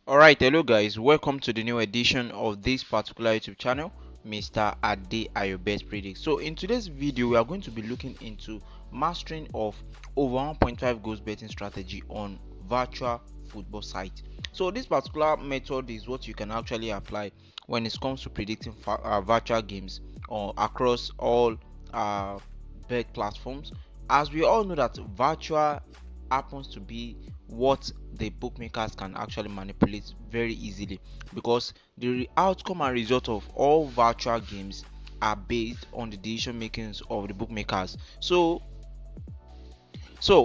Alright, hello guys, welcome to the new edition of this particular YouTube channel, Mr. Ade Ayobet Predict. So in today's video, we are going to be looking into mastering of over 1.5 goals betting strategy on virtual football site. So this particular method is what you can actually apply when it comes to predicting virtual games or across all bet platforms. As we all know that virtual happens to be what the bookmakers can actually manipulate very easily, because the outcome and result of all virtual games are based on the decision makings of the bookmakers. So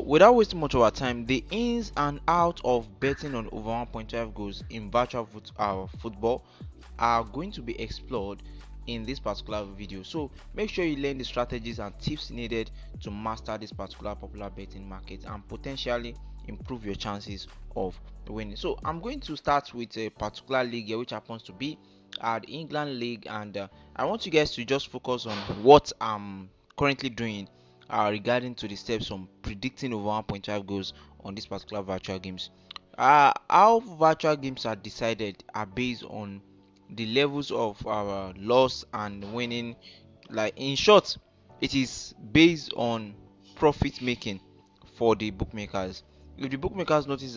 without wasting much of our time, the ins and outs of betting on over 1.5 goals in virtual football are going to be explored in this particular video. So make sure you learn the strategies and tips needed to master this particular popular betting market and potentially improve your chances of winning. So I'm going to start with a particular league here, which happens to be the England League, and I want you guys to just focus on what I'm currently doing regarding to the steps on predicting over 1.5 goals on this particular virtual games. How virtual games are decided are based on the levels of our loss and winning. Like, in short, it is based on profit making for the bookmakers. If the bookmakers notice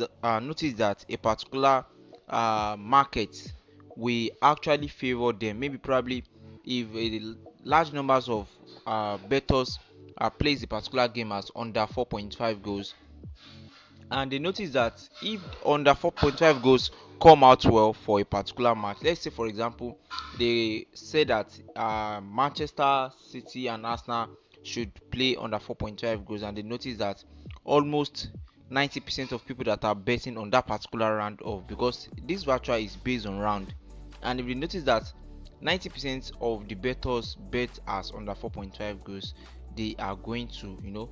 that a particular market will actually favor them, maybe probably if a large numbers of bettors plays a particular game as under 4.5 goals, and they notice that if under 4.5 goals come out well for a particular match, let's say for example they say that Manchester City and Arsenal should play under 4.5 goals, and they notice that almost 90% of people that are betting on that particular round of, because this virtual is based on round, and if they notice that 90% of the bettors bet as under 4.5 goals, they are going to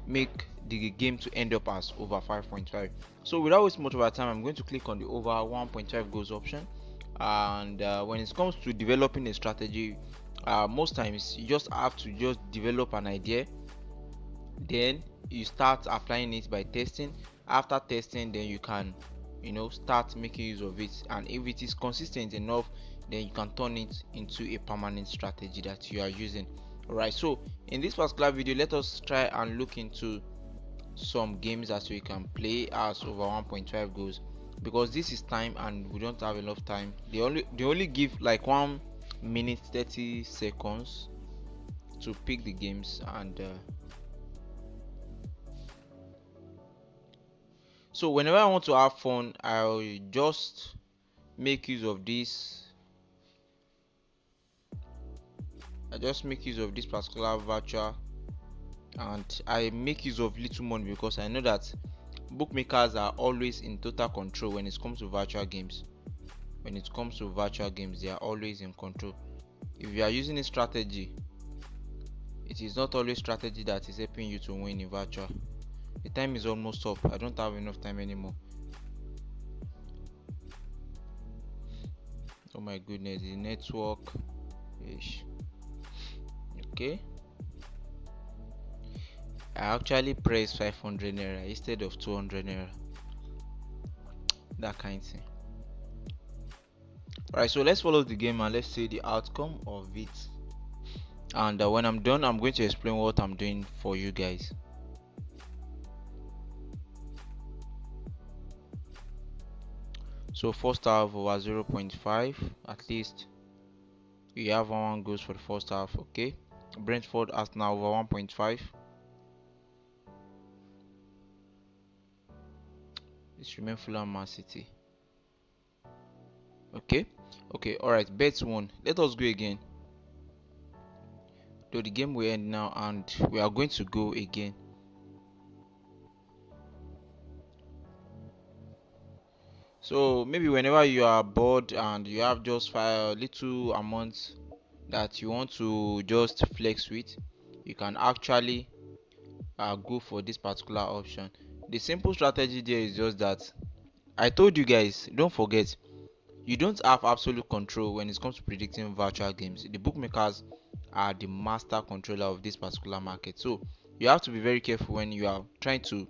make the game to end up as over 5.5. So without wasting much of our time, I'm going to click on the over 1.5 goals option. And when it comes to developing a strategy, most times you just have to just develop an idea, then you start applying it by testing. After testing, then you can start making use of it, and if it is consistent enough, then you can turn it into a permanent strategy that you are using. Alright, so in this particular video, let us try and look into some games that we can play as over 1.5 goals, because this is time and we don't have enough time. They only give like 1 minute 30 seconds to pick the games, and so whenever I want to have fun, I'll just make use of this. I just make use of this particular virtual, and I make use of little money because I know that bookmakers are always in total control when it comes to virtual games. When it comes to virtual games, they are always in control. If you are using a strategy, it is not always strategy that is helping you to win in virtual. The time is almost up. I don't have enough time anymore. Oh my goodness, the network. Ish. Okay. I actually pressed 500 naira instead of 200 naira. That kind of thing. Alright, so let's follow the game and let's see the outcome of it. And when I'm done, I'm going to explain what I'm doing for you guys. So first half over 0.5, at least we have 1 goals for the first half. Okay, Brentford has now over 1.5. This remain Fulham, Man City. Okay, alright, bets 1. Let us go again. Though the game will end now, and we are going to go again. So maybe whenever you are bored and you have just 5 little amounts that you want to just flex with, you can actually go for this particular option. The simple strategy there is just that I told you guys, don't forget, you don't have absolute control when it comes to predicting virtual games. The bookmakers are the master controller of this particular market, so you have to be very careful when you are trying to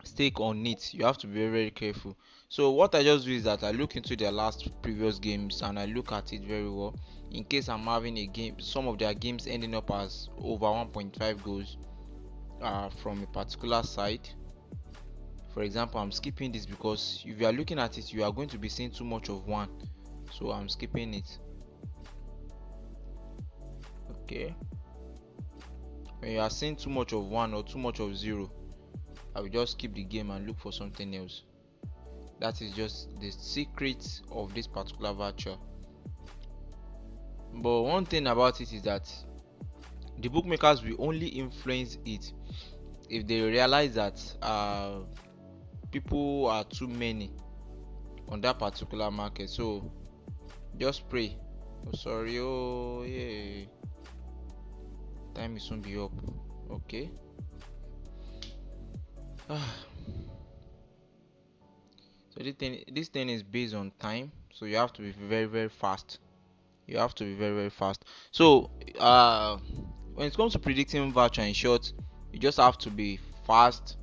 stake on it. You have to be very, very careful. So what I just do is that I look into their last previous games and I look at it very well in case I'm having a game, some of their games ending up as over 1.5 goals from a particular side. For example, I'm skipping this because if you are looking at it, you are going to be seeing too much of one, so I'm skipping it. Okay, when you are seeing too much of one or too much of zero, I will just skip the game and look for something else. That is just the secret of this particular virtual. But one thing about it is that the bookmakers will only influence it if they realize that people are too many on that particular market. So just pray. Oh sorry, oh yeah, time will soon be up. Okay. So this thing is based on time, so you have to be very fast. You have to be very fast. So when it comes to predicting virtual, in short, you just have to be fast,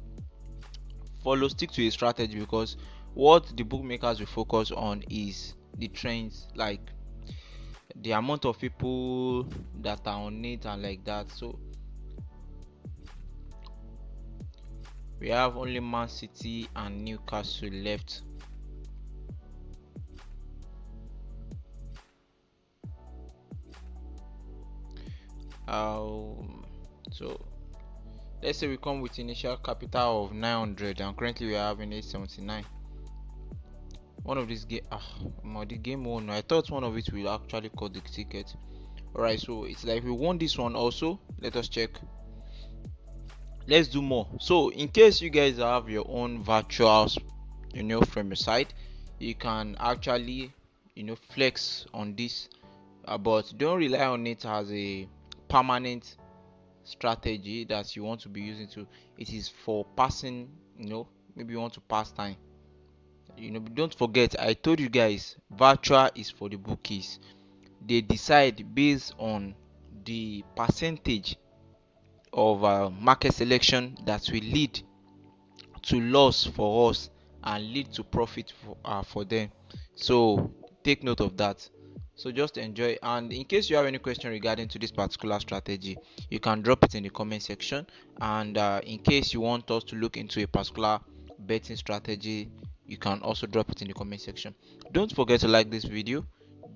stick to a strategy, because what the bookmakers will focus on is the trends, like the amount of people that are on it and like that. So we have only Man City and Newcastle left. So let's say we come with initial capital of 900 and currently we are having 879. One of these game, the game won. I thought one of it will actually cut the ticket. Alright, so it's like we won this one also. Let us check. Let's do more. So in case you guys have your own virtuals, from your side, you can actually flex on this, but don't rely on it as a permanent strategy that you want to be using. To it is for passing, maybe you want to pass time. Don't forget, I told you guys, virtual is for the bookies. They decide based on the percentage of market selection that will lead to loss for us and lead to profit for them. So take note of that. So just enjoy, and in case you have any question regarding to this particular strategy, you can drop it in the comment section. And in case you want us to look into a particular betting strategy, you can also drop it in the comment section. Don't forget to like this video,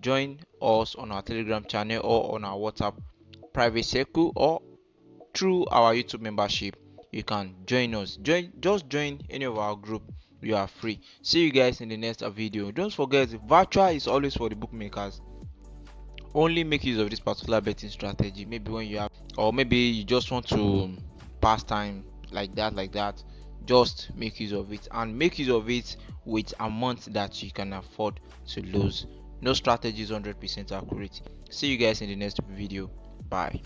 join us on our Telegram channel or on our WhatsApp private circle, or through our YouTube membership. You can join us. Just join any of our group. You are free. See you guys in the next video. Don't forget, virtual is always for the bookmakers. Only make use of this particular betting strategy. Maybe when you have, or maybe you just want to pass time like that. Just make use of it, and make use of it with amount that you can afford to lose. No strategy is 100% accurate. See you guys in the next video. Bye.